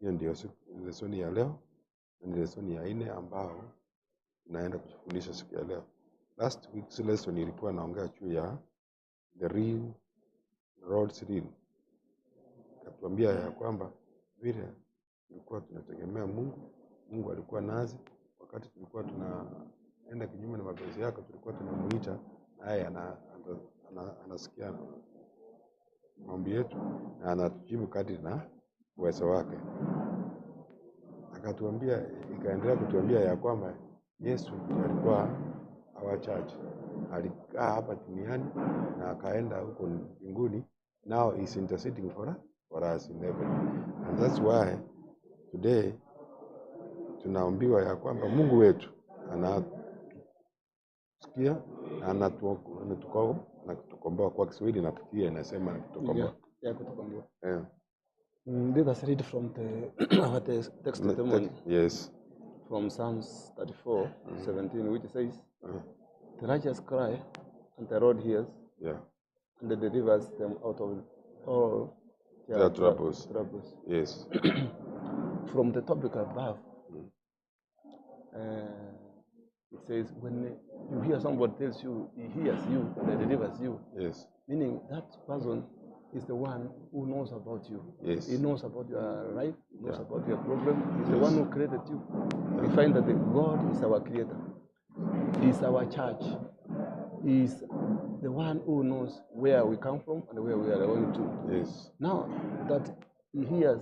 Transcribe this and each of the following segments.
Hiyo ndio lesoni ya leo, ni lesoni ya 4 ambao tunaenda kufundisha siku ya leo. Last week's lesson ilikuwa naongea juu ya the real Lord's real. Katuambia ya kwamba vile tulikuwa tunategemea Mungu alikuwa nazi. Wakati tulikuwa tunaenda kinyume na mapenzi yake, tulikuwa tunamuita naye anasikia maombi yetu na anatujibu kadri na uwezo wake. Ikaendelea kutuambia ya kwamba Yesu alikuwa our church. Alikaa hapa duniani na akaenda huko mbinguni. Now he's interceding for us in heaven. And that's why today tunaambiwa ya kwamba Mungu wetu anasikia na anatukomboa. Kwa Kiswahili nafikiria inasema kutukomboa. Yeah, kutukomboa. Yeah. Let us read from our text testimony. Yes. From Psalms 34:17, which says, the righteous cry, and the Lord hears, and delivers them out of all their troubles. Yes. From the topic above, it says, when you hear somebody tells you, he hears you and delivers you. Yes. Meaning that person is the one who knows about you. Yes. He knows about your life, he knows about your problem. He's the one who created you. We find that God is our creator. He is our church. He is the one who knows where we come from and where we are going to. Yes. Now that he hears,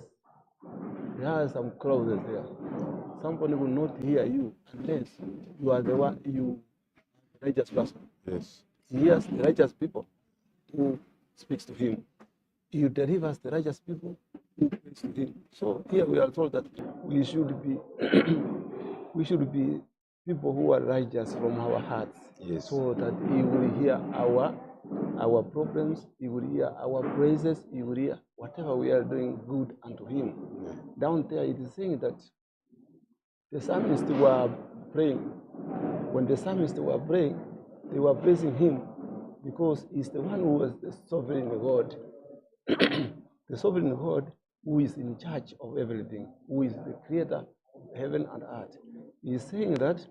there are some clauses there. Somebody will not hear you unless you are the one, you righteous person. Yes. He hears the righteous people who speaks to him. He delivers the righteous people who prays to him. So here we are told that we should be people who are righteous from our hearts. Yes. So that he will hear our problems, he will hear our praises, he will hear whatever we are doing good unto him. Yeah. Down there it is saying that the psalmists were praying. When the psalmists were praying, they were praising him because he's the one who was the sovereign God. The sovereign God who is in charge of everything, who is the creator of heaven and earth. He is saying that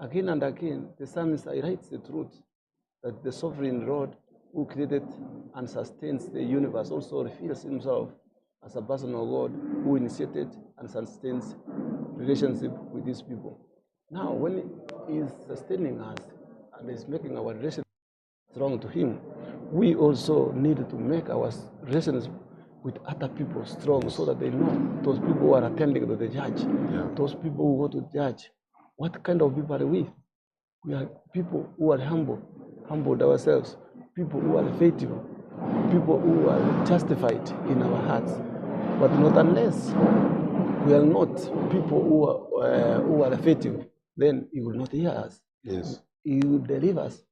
again and again, the psalmist writes the truth that the sovereign Lord who created and sustains the universe also reveals himself as a personal God who initiated and sustains relationship with these people. Now, when he is sustaining us and is making our relationship strong to him, we also need to make our relations with other people strong so that they know those people who are attending to the church, those people who go to church, what kind of people are we? We are people who are humbled ourselves, people who are faithful, people who are justified in our hearts. But not unless we are not people who are faithful, then he will not hear us. Yes. He will deliver us.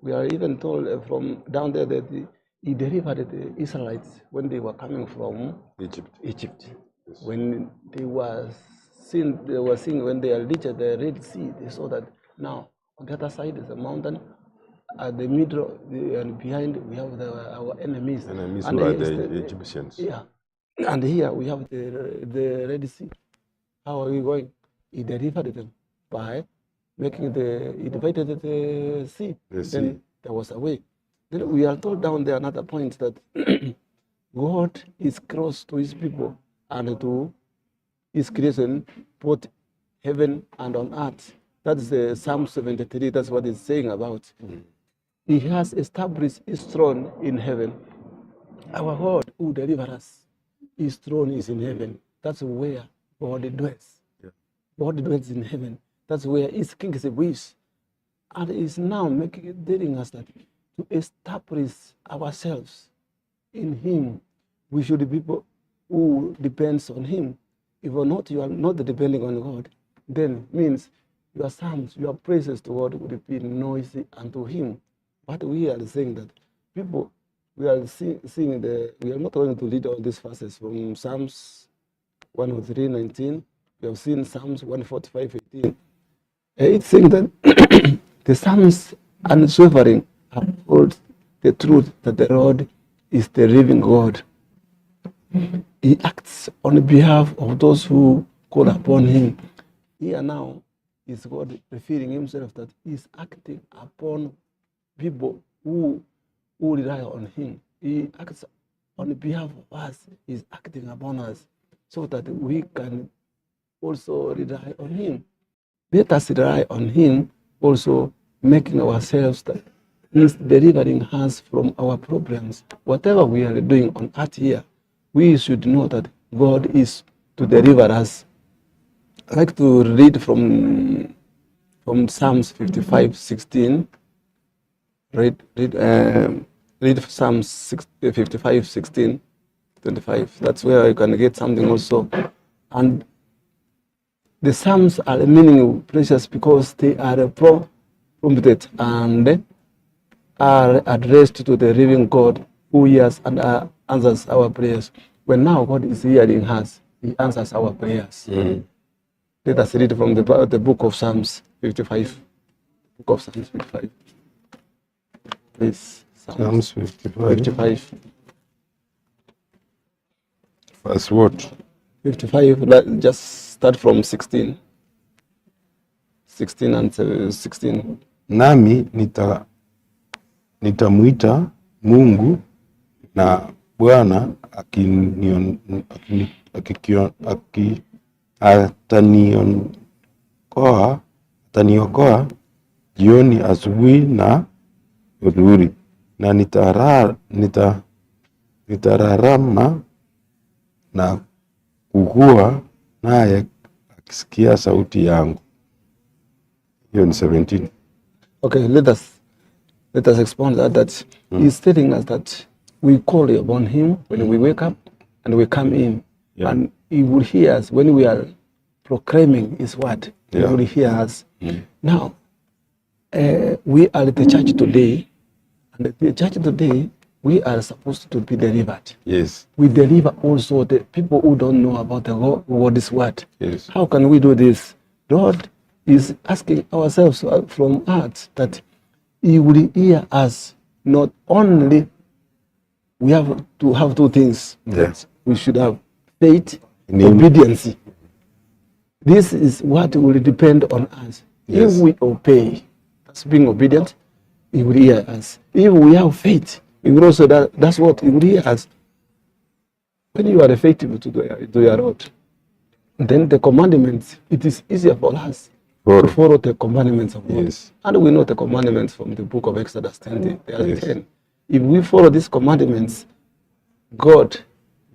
We are even told from down there that he delivered the Israelites when they were coming from Egypt. Yes. When they were seeing when they reached the Red Sea, they saw that now on the other side is a mountain. At the middle and behind we have our enemies. Enemies who are the Egyptians. Yeah. And here we have the Red Sea. How are we going? He delivered them by making he divided the sea. Then there was a way. Then we are told down there another point that God is close to his people and to his creation, both heaven and on earth. That's the Psalm 73. That's what it's saying about. He has established his throne in heaven. Our God who delivers us, his throne is in heaven. That's where God dwells. Yeah. God dwells in heaven. That's where his kingship is. And is now telling us that to establish ourselves in him, we should be people who depends on him. If or not, you are not depending on God, then means your psalms, your praises to God would be noisy unto him. But we are saying that people, we are seeing we are not going to read all these verses from Psalms 103:19. We have seen Psalms 145:18. It's saying that the psalms unwavering uphold the truth that the Lord is the living God. he acts on behalf of those who call upon him. Here now is God referring himself that he's acting upon people who rely on him. He acts on behalf of us. He's acting upon us so that we can also rely on him. Let us rely on him, also making ourselves that he's delivering us from our problems. Whatever we are doing on earth here, we should know that God is to deliver us. I like to read from Psalms 55:16. Read Psalms 55:16, 25. That's where you can get something also. And the Psalms are meaning precious because they are prompted and are addressed to the living God who hears and answers our prayers. When now God is hearing us, he answers our prayers. Mm-hmm. Let us read from the book of Psalms 55. Book of Psalms 55. Please. Psalms 55. Verse what? 55. Just start from 16. 16 and 16. Nami nitamwita Mungu na Bwana ataniokoa jioni, asubuhi na udhuhuri, na nitararama na kukua naye akisikia sauti yangu. Hiyo ni 17. Okay, let us expound that. He's telling us that we call upon him when we wake up and we come in, and he will hear us when we are proclaiming his word. He will hear us. Now, we are the church today, and the church today, we are supposed to be delivered. Yes. We deliver also the people who don't know about the God's word. Yes. How can we do this? God is asking ourselves from us that he will hear us. Not only we have to have two things. Yes. We should have faith and obedience. This is what will depend on us. Yes. If we obey, that's being obedient, he will hear us. If we have faith, he will also that's what he will hear us. When you are faithful to do your road, then the commandments, it is easier for us to follow the commandments of God. Yes. And we know the commandments from the book of Exodus 10. There are 10. If we follow these commandments, God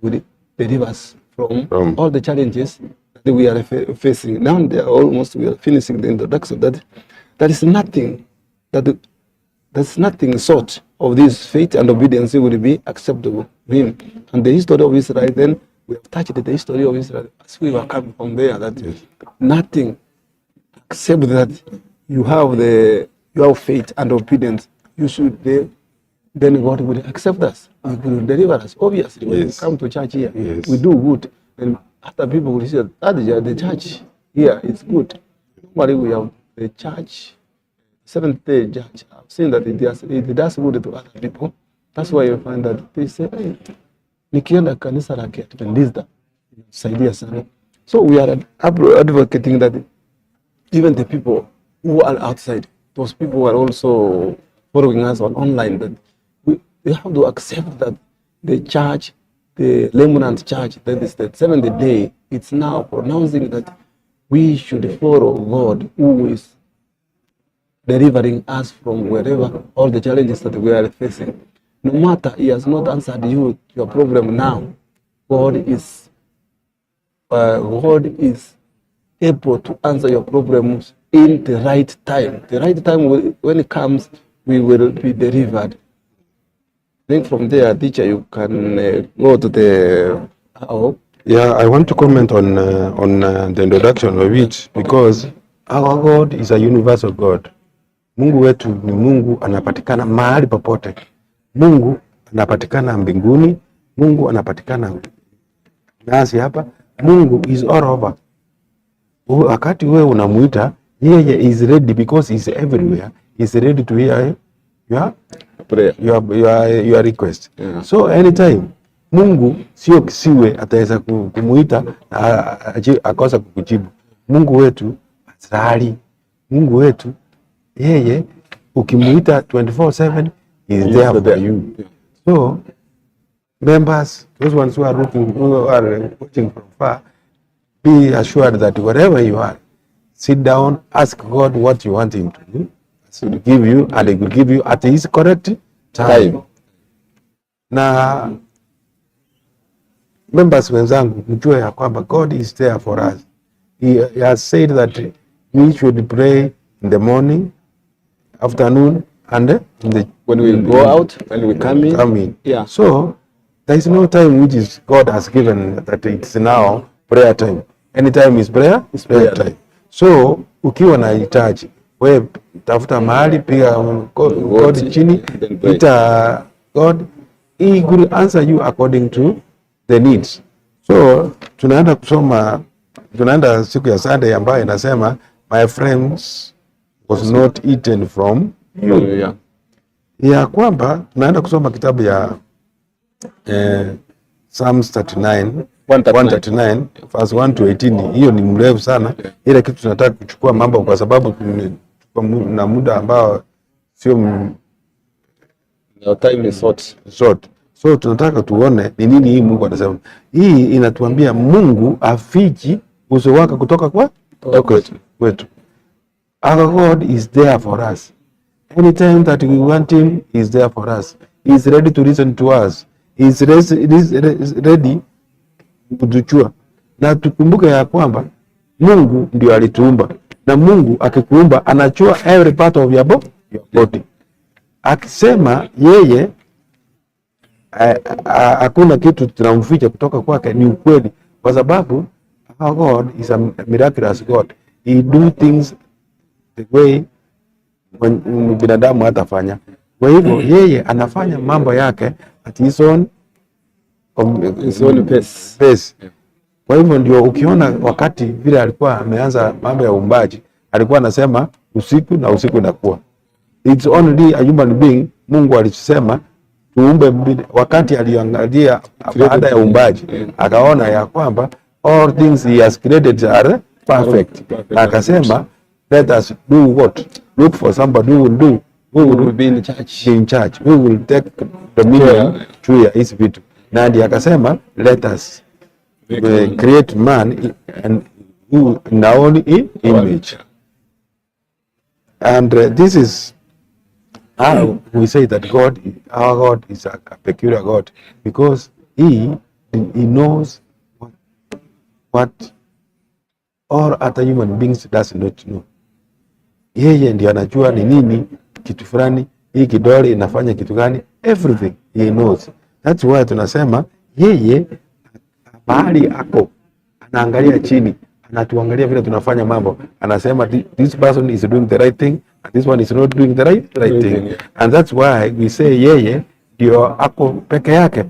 will deliver us from all the challenges that we are facing. Now we are finishing the introduction that there is nothing there's nothing short of this faith and obedience will be acceptable to him. And the history of Israel, then we have touched the history of Israel as we were coming from there, that nothing except that you have faith and obedience. You should then God will accept us. He will deliver us. Obviously, when we come to church here, we do good. And after people will say that the church here is good. Normally we have the church, Seventh-day Church. I've seen that it does good to other people. That's why you find that they say, hey, nikienda kanisa la ADVENTIST saidia sana. So we are advocating that even the people who are outside, those people who are also following us online, that we have to accept that the church, the Remnant Church, that is the Seventh Day, it's now pronouncing that we should follow God who is delivering us from wherever all the challenges that we are facing. No matter he has not answered your problem now, God is able to answer your problems in the right time. The right time, when it comes, we will be delivered. Then from there, teacher, you can go to the I want to comment on the introduction of it, because our God is a universal God. Mungu wetu ni Mungu anapatikana mahali popote. Mungu anapatikana mbinguni, Mungu anapatikana nasi hapa. Mungu is all over. Wakati wewe unamuita, yeye is ready, because he is everywhere. He is ready to hear your prayer, your request. Yeah. So anytime Mungu sio kisiwe ataweza kumuita akosa kukujibu. Mungu wetu azali. Mungu wetu yeye ukimuita 24/7 is there for you. So members, those ones who are watching from far, be assured that wherever you are, sit down, ask God what you want him to do. He will give you, and he will give you at his correct time. Na members wenzangu, mjue ya kwamba God is there for us. He has said that we should pray in the morning, afternoon, and when we go out, when we come in. Yeah. So there is no time which is God has given that it's now prayer time. Any time is prayer time. So ukiwa na hitaji, wewe tafuta mahali, piga God chini, ita God, he will answer you according to the needs. So tunaenda siku ya Sunday ambayo inasema my friends was not eaten from you. Yeah. Ya kwamba tunaenda kusoma kitabu ya Psalms 139 verse 1 to 18. Hiyo ni mrefu sana. Ile kitu tunataka kuchukua mambo kwa sababu na muda ambao sio time is short. So tunataka tuone ni nini hii Mungu anasema. Hii inatuambia Mungu afichi uso wake kutoka kwa kwetu. Our God is there for us. Anytime that we want him, he is there for us. He is ready to listen to us. He is ready kutuchua. Na tukumbuke ya kwamba Mungu ndio alituumba. Na Mungu akikuumba anachua every part of your body. Akisema yeye hakuna kitu tunamficha kutoka kwake, ni ukweli, kwa sababu our God is a miraculous God. He do things the way binadamu hatafanya. Kwa hivyo yeye anafanya mambo yake at his own pace. Kwa hivyo ndio ukiona wakati vile alikuwa ameanza mambo ya uumbaji, alikuwa anasema usiku na usiku inakuwa. It's only a human being Mungu alisema tuumbe. Wakati aliangalia baada ya uumbaji akaona ya kwamba all things he has created are perfect. Akasema let us do what? Look for somebody who will be in charge. Who will take dominion juu ya hizi vitu. Na ndiye akasema let us create man and who in our own image. And this is how we say that our God is a peculiar God, because he knows what all other human beings does not know. Yeye ndiye anajua ni nini kitu fulani, hii kidole inafanya kitu gani, everything he knows. That's why tunasema yeye bahali ako anaangalia chini, anatuangalia vile tunafanya mambo, anasema this person is doing the right thing and this one is not doing the right thing. And that's why we say yeye ndio ako peke yake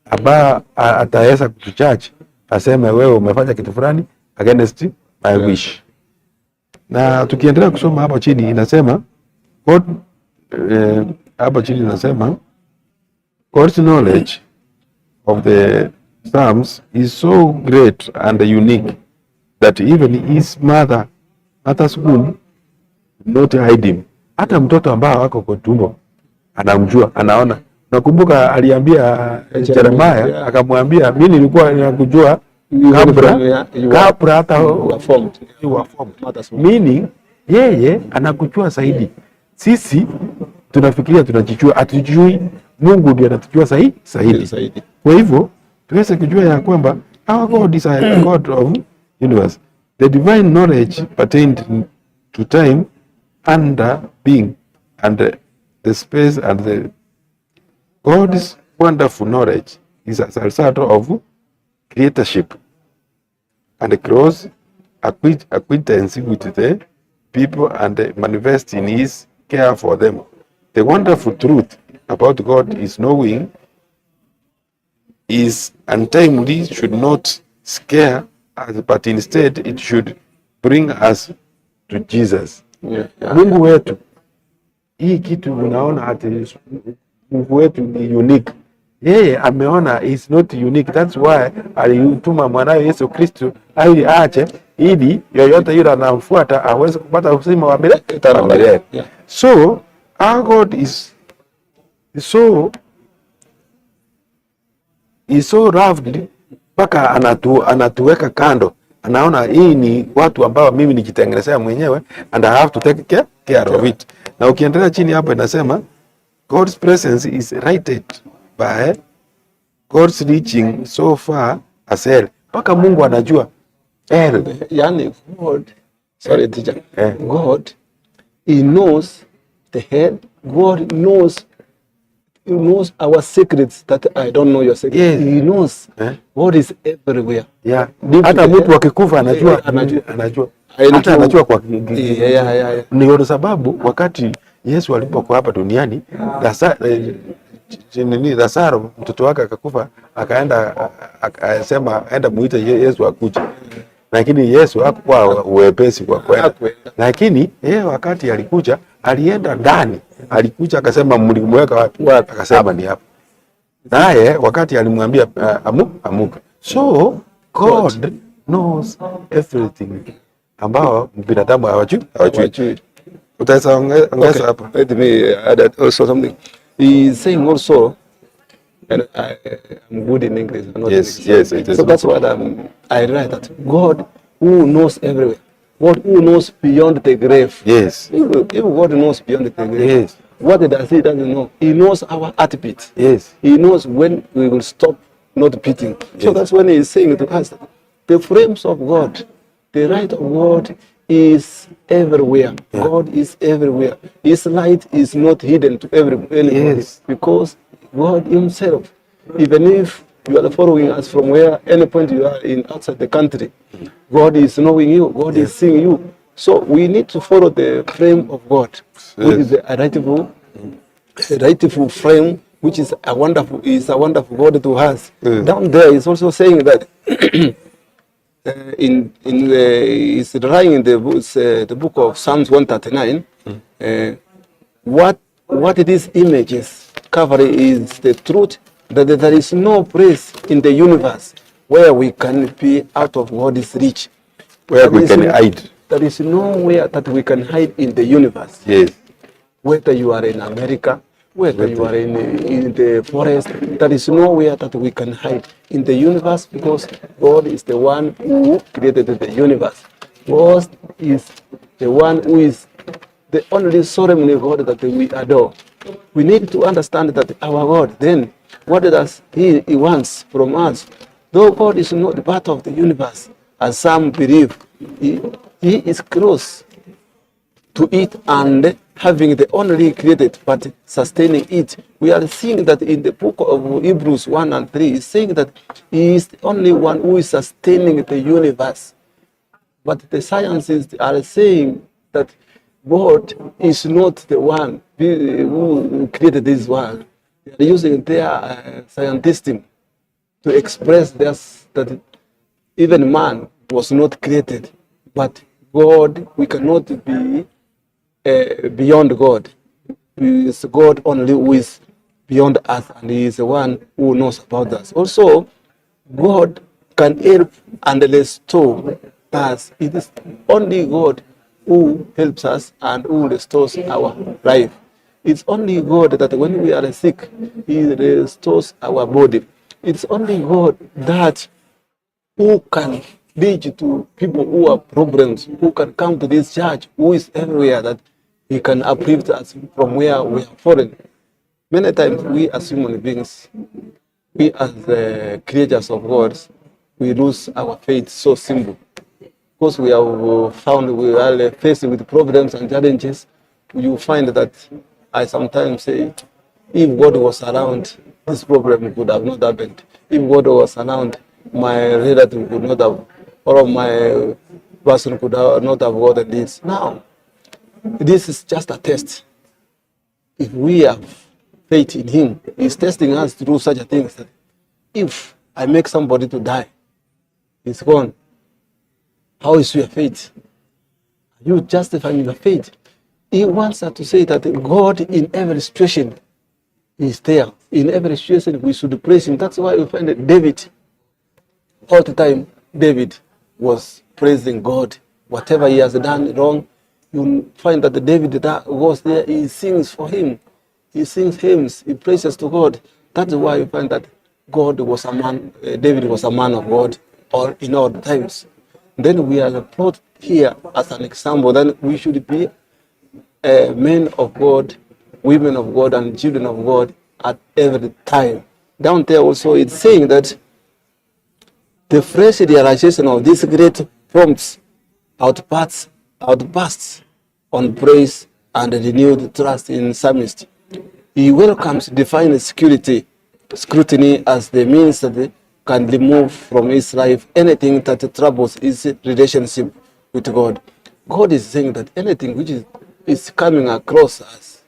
aba ataweza kutuchaji, aseme wewe umefanya kitu fulani against my wish. Na tukiendelea kusoma hapo chini inasema God, hapo chini inasema God's knowledge of the Psalms is so great and unique that even his mother's womb not hide him. Hata mtoto ambao wako kwa tumbo anamjua, anaona. Nakumbuka aliambia Jeremiah, akamwambia mimi nilikuwa ninakujua kabla hata you were formed. Meaning yeye anakujua zaidi. Sisi tunafikiria tunajijua, atujui. Mungu ndiye anatujua zaidi. Kwa hivyo tuweze kujua ya kwamba our God is a God of universe. The divine knowledge pertained to time and being and the space and the God's wonderful knowledge is a result of creatorship and close acquaintance with the people and manifest in his care for them. The wonderful truth about God is knowing is untimely, should not scare us, but instead it should bring us to Jesus. Mungu wetu, hii kitu unaona ati Mungu wetu ni unique. yeye ameona is not unique. That's why alituma mwanawe Yesu Kristo ili aache, ili yoyote yule anamfuata aweze kupata uzima wa milele. So our God is so loved mpaka anatuweka kando. Anaona hii ni watu ambao mimi nijitengenezea mwenyewe and I have to take care of it. Na ukiendelea chini hapo inasema God's presence is rated by God's reaching so far as hell. Mpaka Mungu anajua hell. Yani God, sorry teacher, God, he knows the hell. God knows our secrets that I don't know your secrets. Yes. He knows. God is everywhere. Yeah. Hata mtu akikufa anajua. Hata anajua kwa Ndio sababu wakati Yesu alipokuwa hapa duniani, Lazaro mtoto wake akakufa, akaenda akasema aenda muite Yesu akuje. Lakini Yesu hakuwa uwepesi kwa kwenda. Lakini yeye wakati alikuja, alienda ndani. Alikuja akasema mlimweka wapi? Akasema ni hapa. Naye wakati alimwambia amuka. So God knows everything ambao binadamu hawajui. Utaweza ongeza hapa. Let me add also something. He is saying also, and I'm good in English. Yes, it is. So that's what I write, that God who knows everywhere. God who knows beyond the grave. Yes. If God knows beyond the grave. Yes. What does he doesn't know? He knows our heartbeat. Yes. He knows when we will stop not beating. Yes. So that's when he is saying to us, the frames of God, the right of God is everywhere. Yeah. God is everywhere. His light is not hidden to anybody. Yes. Because God himself, even if you are following us from where any point you are in outside the country, God is knowing you. God is seeing you. So we need to follow the frame of God, which is a rightful frame, which is a wonderful God to us. Down there is also saying that is writing in the book of Psalms 139. What these images cover is the truth that there is no place in the universe where we can be out of God's reach, where we can hide. There is nowhere that we can hide in the universe. Yes. Whether you are in America, whether you are in the forest, there is nowhere that we can hide in the universe, because God is the one who created the universe. God is the one who is the only sovereign God that we adore. We need to understand that our God, then, what does He wants from us? Though God is not part of the universe, as some believe, He is close to it and having the only created but sustaining it. We are seeing that in the book of Hebrews 1 and 3, is saying that He is the only one who is sustaining the universe. But the scientists are saying that God is not the one who created this world. They are using their scientism to express this, that even man was not created, but God, we cannot be beyond God. It is God only who is beyond us, and He is the one who knows about us. Also, God can help and restore us. It is only God who helps us and who restores our life. It's only God that when we are sick, He restores our body. It's only God that who can reach to people who have problems, who can come to this church, who is everywhere, that He can uplift us from where we are fallen. Many times we as human beings, we as creatures of God, we lose our faith so simple. Because we have found we are faced with problems and challenges. You find that I sometimes say, if God was around, this problem could have not happened. If God was around, my relative could not have, or my person could not have gotten this. Now, this is just a test. If we have faith in Him, He's testing us to do such a thing. That if I make somebody to die, it's gone. How is your faith? Are you justifying your faith? He wants us to say that God in every situation He's there. In every situation, we should praise him. That's why we find that David, all the time, David was praising God. Whatever he has done wrong, you find that the David that was there, he sings for him. He sings hymns, he praises to God. That's why you find that God was a man, David was a man of God all in all times. Then we are brought here as an example. Then we should be men of God, women of God, and children of God at every time. Down there also it's saying that the fresh realization of these great prompts outbursts on praise and renewed trust in psalmist. He welcomes divine scrutiny as the means that can remove from his life anything that troubles his relationship with God. God is saying that anything which is coming across us,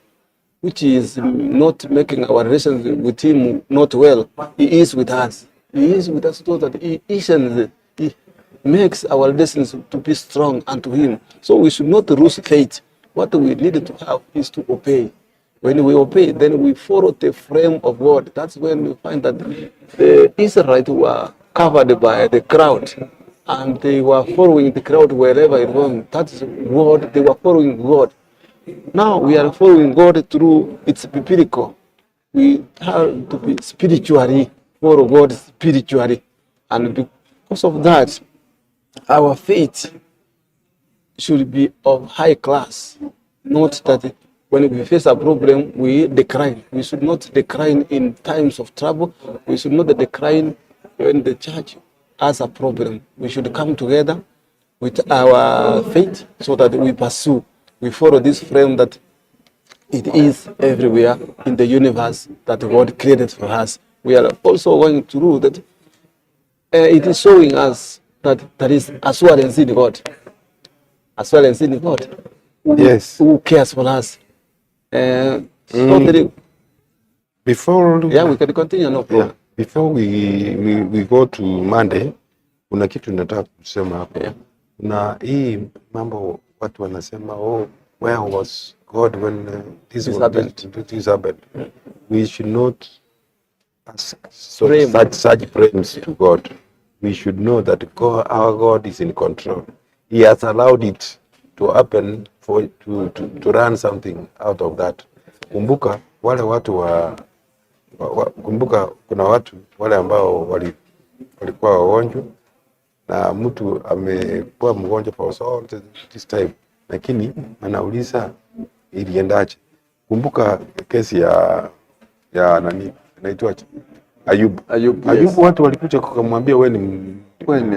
which is not making our relationship with him not well, he is with us. He is with us so that he makes our relationship to be strong unto him. So we should not lose faith. What we need to have is to obey. When we obey, then we follow the frame of God. That's when we find that the Israelites were covered by the crowd, and they were following the crowd wherever it went. That's God. They were following God. Now we are following God through its biblical. We have to be spiritually, follow God spiritually. And because of that, our faith should be of high class. Not that when we face a problem, we decline. We should not decline in times of trouble. We should not decline when the church has a problem. We should come together with our faith so that we pursue. We follow this frame that it is everywhere in the universe that God created for us. We are also going through that. It is showing us that there is assurance in God. Assurance in God. Yes. Who cares for us? So before we can continue, no problem. Before we go to Monday, kuna kitu nataka kusema hapo. Na hii mambo watu wanasema where was God when this happened? We should not ask such prayers to God. We should know that our God is in control. He has allowed it to happen to run something out of that. Kumbuka wale watu kumbuka kuna watu wale ambao walikuwa wagonjwa na mtu amekuwa mgonjwa for all this time, lakini anauliza iliendaje. Kumbuka kesi ya nani anaitwa Ayubu. Ayubu watu walikuja kumwambia wewe ni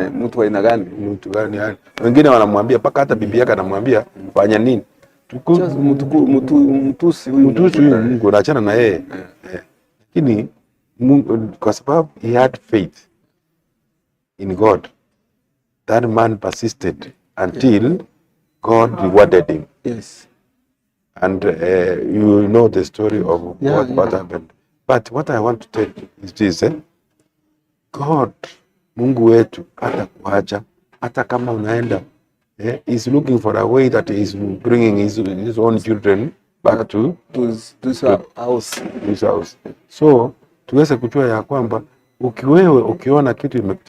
mtu wa aina gani? Mtu gani yani? Wengine wanamwambia paka hata bibi yake anamwambia fanya nini? Mtusi huyu Mungu anaachana na yeye. Lakini kwa sababu he had faith in God, that man persisted until God rewarded him. Yes. And you know the story of what happened. But what I want to tell you is this, God, Mungu wetu hata kuacha, hata kama unaenda, is looking for a way that is bringing his own children back to his house. So tuweze kujua ya kwamba ukiona kitu